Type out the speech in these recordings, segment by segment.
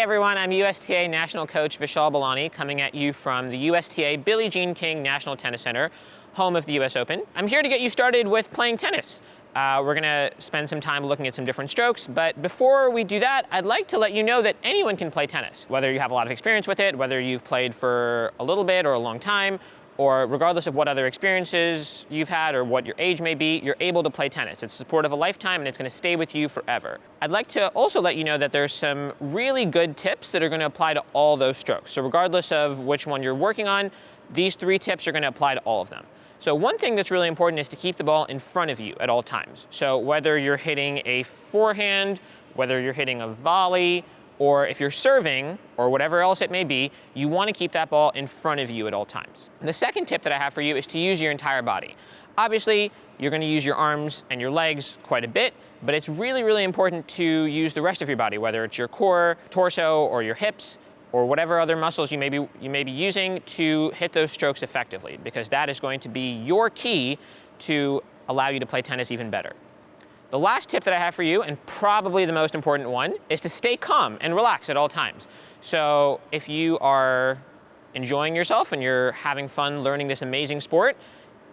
everyone, I'm USTA National Coach Vishal Balini coming at you from the USTA Billie Jean King National Tennis Center, home of the US Open. I'm here to get you started with playing tennis. We're going to spend some time looking at some different strokes, but before we do that, I'd like to let you know that anyone can play tennis. Whether you have a lot of experience with it, whether you've played for a little bit or a long time, or regardless of what other experiences you've had or what your age may be, you're able to play tennis. It's the sport of a lifetime and it's going to stay with you forever. I'd like to also let you know that there's some really good tips that are going to apply to all those strokes. So regardless of which one you're working on, these 3 tips are going to apply to all of them. So one thing that's really important is to keep the ball in front of you at all times. So whether you're hitting a forehand, whether you're hitting a volley, or if you're serving, or whatever else it may be, you want to keep that ball in front of you at all times. The second tip that I have for you is to use your entire body. Obviously, you're going to use your arms and your legs quite a bit, but it's really, really important to use the rest of your body, whether it's your core, torso, or your hips, or whatever other muscles you may be using to hit those strokes effectively, because that is going to be your key to allow you to play tennis even better. The last tip that I have for you, and probably the most important one, is to stay calm and relax at all times. So if you are enjoying yourself and you're having fun learning this amazing sport,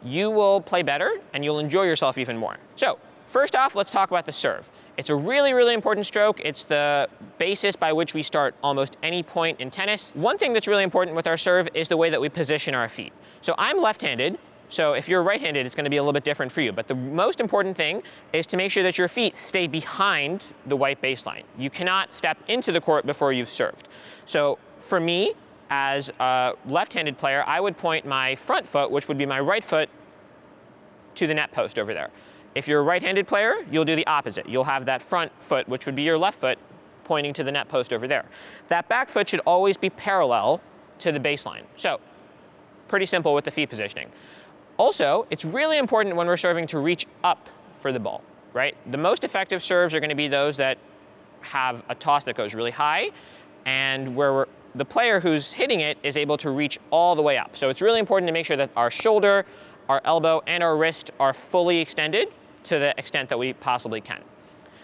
you will play better and you'll enjoy yourself even more. So first off, let's talk about the serve. It's a really, really important stroke. It's the basis by which we start almost any point in tennis. One thing that's really important with our serve is the way that we position our feet. So I'm left-handed. So if you're right-handed, it's going to be a little bit different for you. But the most important thing is to make sure that your feet stay behind the white baseline. You cannot step into the court before you've served. So for me, as a left-handed player, I would point my front foot, which would be my right foot, to the net post over there. If you're a right-handed player, you'll do the opposite. You'll have that front foot, which would be your left foot, pointing to the net post over there. That back foot should always be parallel to the baseline. So pretty simple with the feet positioning. Also, it's really important when we're serving to reach up for the ball, right? The most effective serves are going to be those that have a toss that goes really high and where the player who's hitting it is able to reach all the way up. So it's really important to make sure that our shoulder, our elbow, and our wrist are fully extended to the extent that we possibly can.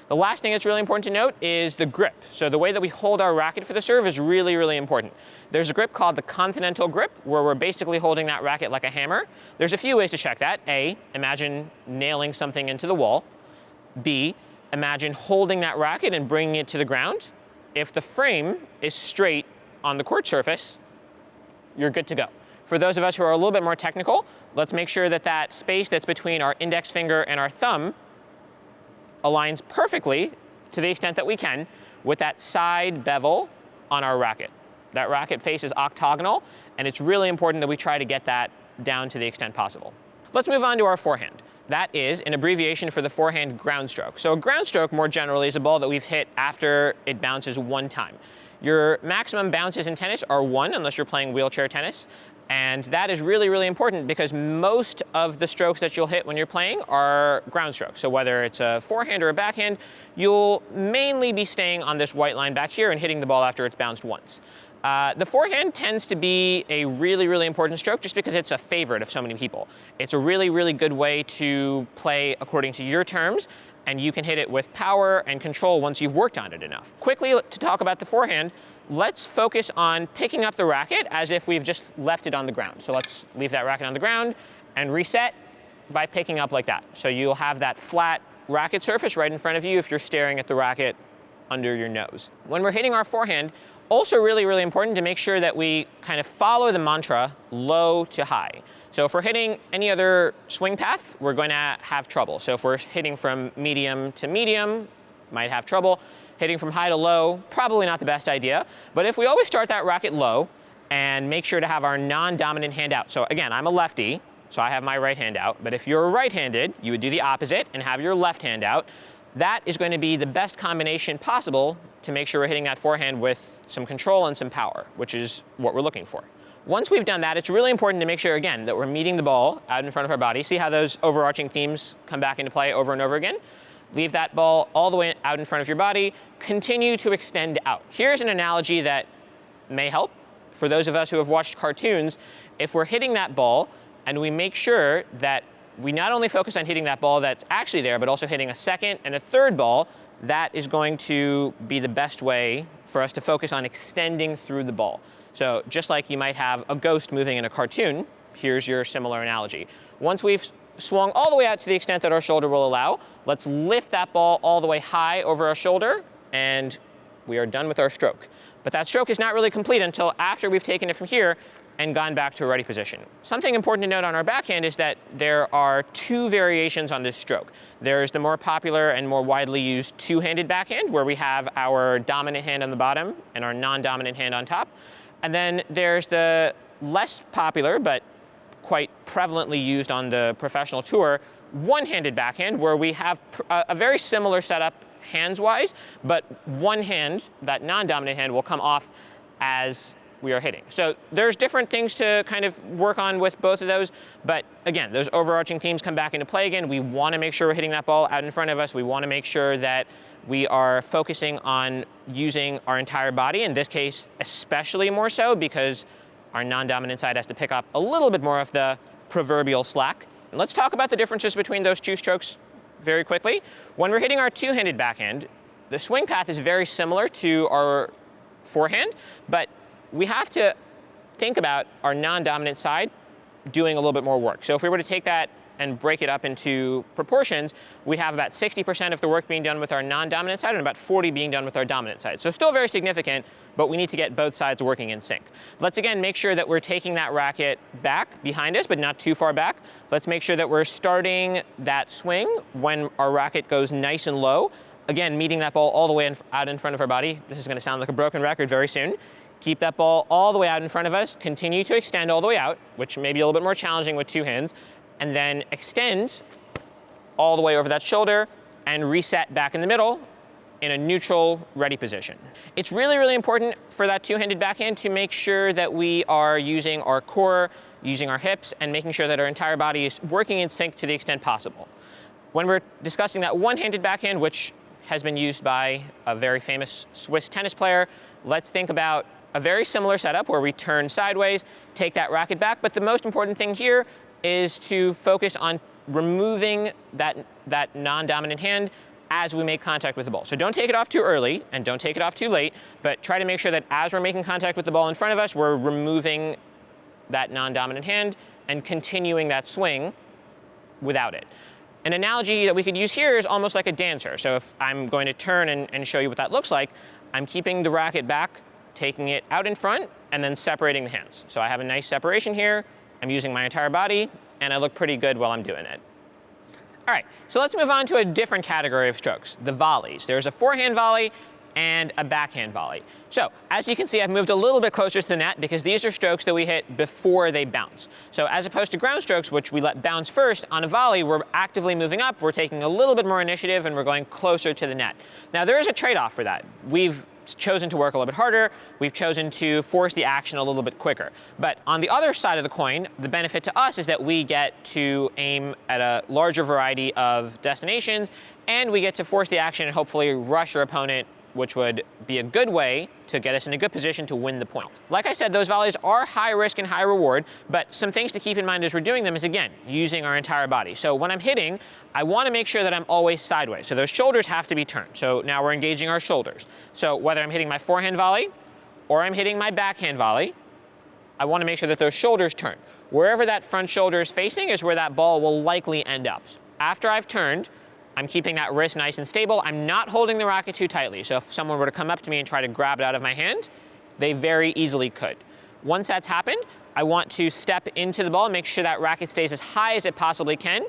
The last thing that's really important to note is the grip. So the way that we hold our racket for the serve is really, really important. There's a grip called the continental grip, where we're basically holding that racket like a hammer. There's a few ways to check that. A, imagine nailing something into the wall. B, imagine holding that racket and bringing it to the ground. If the frame is straight on the court surface, you're good to go. For those of us who are a little bit more technical, let's make sure that that space that's between our index finger and our thumb aligns perfectly, to the extent that we can, with that side bevel on our racket. That racket face is octagonal, and it's really important that we try to get that down to the extent possible. Let's move on to our forehand. That is an abbreviation for the forehand ground stroke. So a ground stroke, more generally, is a ball that we've hit after it bounces 1 time. Your maximum bounces in tennis are 1, unless you're playing wheelchair tennis. And that is really, really important because most of the strokes that you'll hit when you're playing are ground strokes. So whether it's a forehand or a backhand, you'll mainly be staying on this white line back here and hitting the ball after it's bounced once. The forehand tends to be a really, really important stroke just because it's a favorite of so many people. It's a really, really good way to play according to your terms, and you can hit it with power and control once you've worked on it enough. Quickly, to talk about the forehand, let's focus on picking up the racket as if we've just left it on the ground. So let's leave that racket on the ground and reset by picking up like that. So you'll have that flat racket surface right in front of you if you're staring at the racket under your nose. When we're hitting our forehand, also really, really important to make sure that we kind of follow the mantra low to high. So if we're hitting any other swing path, we're going to have trouble. So if we're hitting from medium to medium, might have trouble. Hitting from high to low, probably not the best idea. But if we always start that racket low and make sure to have our non-dominant hand out. So again, I'm a lefty, so I have my right hand out. But if you're right-handed, you would do the opposite and have your left hand out. That is going to be the best combination possible to make sure we're hitting that forehand with some control and some power, which is what we're looking for. Once we've done that, it's really important to make sure, again, that we're meeting the ball out in front of our body. See how those overarching themes come back into play over and over again? Leave that ball all the way out in front of your body. Continue to extend out. Here's an analogy that may help. For those of us who have watched cartoons, if we're hitting that ball and we make sure that we not only focus on hitting that ball that's actually there, but also hitting a second and a third ball, that is going to be the best way for us to focus on extending through the ball. So just like you might have a ghost moving in a cartoon, here's your similar analogy. Once we've swung all the way out to the extent that our shoulder will allow, let's lift that ball all the way high over our shoulder, and we are done with our stroke. But that stroke is not really complete until after we've taken it from here and gone back to a ready position. Something important to note on our backhand is that there are two variations on this stroke. There's the more popular and more widely used two-handed backhand, where we have our dominant hand on the bottom and our non-dominant hand on top. And then there's the less popular, but quite prevalently used on the professional tour, one-handed backhand, where we have a very similar setup hands-wise, but one hand, that non-dominant hand, will come off as we are hitting. So there's different things to kind of work on with both of those, but again, those overarching themes come back into play again. We want to make sure we're hitting that ball out in front of us. We want to make sure that we are focusing on using our entire body, in this case especially more so because our non-dominant side has to pick up a little bit more of the proverbial slack. And let's talk about the differences between those two strokes very quickly. When we're hitting our two-handed backhand, the swing path is very similar to our forehand, but we have to think about our non-dominant side doing a little bit more work. So if we were to take that and break it up into proportions, we have about 60% of the work being done with our non-dominant side and about 40 being done with our dominant side. So still very significant, but we need to get both sides working in sync. Let's again make sure that we're taking that racket back behind us, but not too far back. Let's make sure that we're starting that swing when our racket goes nice and low. Again, meeting that ball all the way out in front of our body. This is going to sound like a broken record very soon. Keep that ball all the way out in front of us. Continue to extend all the way out, which may be a little bit more challenging with two hands. And then extend all the way over that shoulder and reset back in the middle in a neutral, ready position. It's really, really important for that two-handed backhand to make sure that we are using our core, using our hips, and making sure that our entire body is working in sync to the extent possible. When we're discussing that one-handed backhand, which has been used by a very famous Swiss tennis player, let's think about a very similar setup where we turn sideways, take that racket back, but the most important thing here is to focus on removing that non-dominant hand as we make contact with the ball. So don't take it off too early and don't take it off too late, but try to make sure that as we're making contact with the ball in front of us, we're removing that non-dominant hand and continuing that swing without it. An analogy that we could use here is almost like a dancer. So if I'm going to turn and show you what that looks like, I'm keeping the racket back, taking it out in front, and then separating the hands. So I have a nice separation here. I'm using my entire body, and I look pretty good while I'm doing it. All right, so let's move on to a different category of strokes, the volleys. There's a forehand volley and a backhand volley. So as you can see, I've moved a little bit closer to the net because these are strokes that we hit before they bounce. So as opposed to ground strokes, which we let bounce first, on a volley, we're actively moving up, we're taking a little bit more initiative, and we're going closer to the net. Now, there is a trade-off for that. We've chosen to work a little bit harder. We've chosen to force the action a little bit quicker. But on the other side of the coin, the benefit to us is that we get to aim at a larger variety of destinations, and we get to force the action and hopefully rush our opponent, which would be a good way to get us in a good position to win the point. Like I said, those volleys are high risk and high reward, but some things to keep in mind as we're doing them is, again, using our entire body. So when I'm hitting, I want to make sure that I'm always sideways. So those shoulders have to be turned. So now we're engaging our shoulders. So whether I'm hitting my forehand volley or I'm hitting my backhand volley, I want to make sure that those shoulders turn. Wherever that front shoulder is facing is where that ball will likely end up. So after I've turned, I'm keeping that wrist nice and stable. I'm not holding the racket too tightly. So if someone were to come up to me and try to grab it out of my hand, they very easily could. Once that's happened, I want to step into the ball and make sure that racket stays as high as it possibly can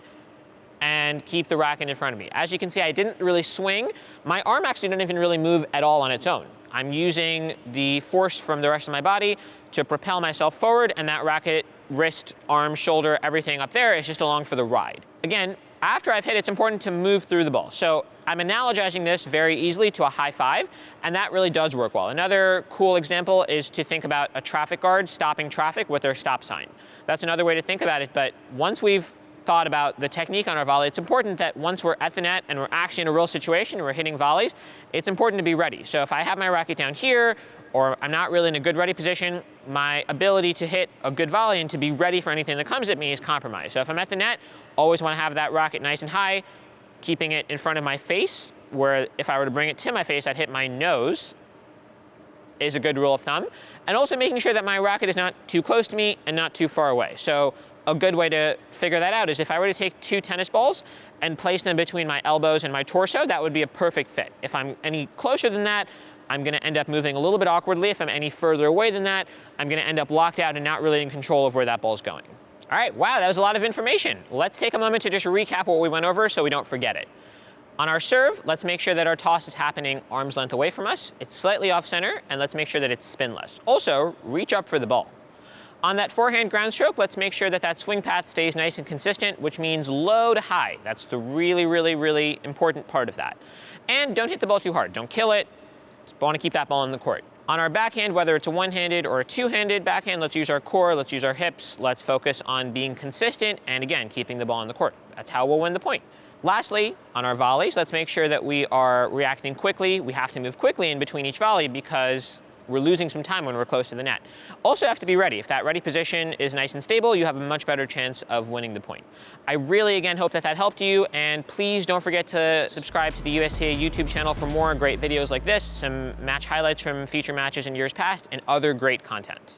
and keep the racket in front of me. As you can see, I didn't really swing. My arm actually didn't even really move at all on its own. I'm using the force from the rest of my body to propel myself forward, and that racket, wrist, arm, shoulder, everything up there is just along for the ride. Again, after I've hit, it's important to move through the ball. So I'm analogizing this very easily to a high five, and that really does work well. Another cool example is to think about a traffic guard stopping traffic with their stop sign. That's another way to think about it, but once we've thought about the technique on our volley, it's important that once we're at the net and we're actually in a real situation and we're hitting volleys, it's important to be ready. So if I have my racket down here, or I'm not really in a good ready position, my ability to hit a good volley and to be ready for anything that comes at me is compromised. So if I'm at the net, always want to have that racket nice and high, keeping it in front of my face where if I were to bring it to my face, I'd hit my nose, is a good rule of thumb. And also making sure that my racket is not too close to me and not too far away. So a good way to figure that out is if I were to take 2 tennis balls and place them between my elbows and my torso, that would be a perfect fit. If I'm any closer than that, I'm going to end up moving a little bit awkwardly. If I'm any further away than that, I'm going to end up locked out and not really in control of where that ball's going. All right, wow, that was a lot of information. Let's take a moment to just recap what we went over so we don't forget it. On our serve, let's make sure that our toss is happening arm's length away from us. It's slightly off center, and let's make sure that it's spinless. Also, reach up for the ball. On that forehand ground stroke, let's make sure that that swing path stays nice and consistent, which means low to high. That's the really, really, really important part of that. And don't hit the ball too hard. Don't kill it. Just want to keep that ball in the court. On our backhand, whether it's a one-handed or a two-handed backhand, let's use our core, let's use our hips, let's focus on being consistent, and again, keeping the ball in the court. That's how we'll win the point. Lastly, on our volleys, let's make sure that we are reacting quickly. We have to move quickly in between each volley because we're losing some time when we're close to the net. Also have to be ready. If that ready position is nice and stable, you have a much better chance of winning the point. I really, again, hope that that helped you, and please don't forget to subscribe to the USTA YouTube channel for more great videos like this, some match highlights from feature matches in years past, and other great content.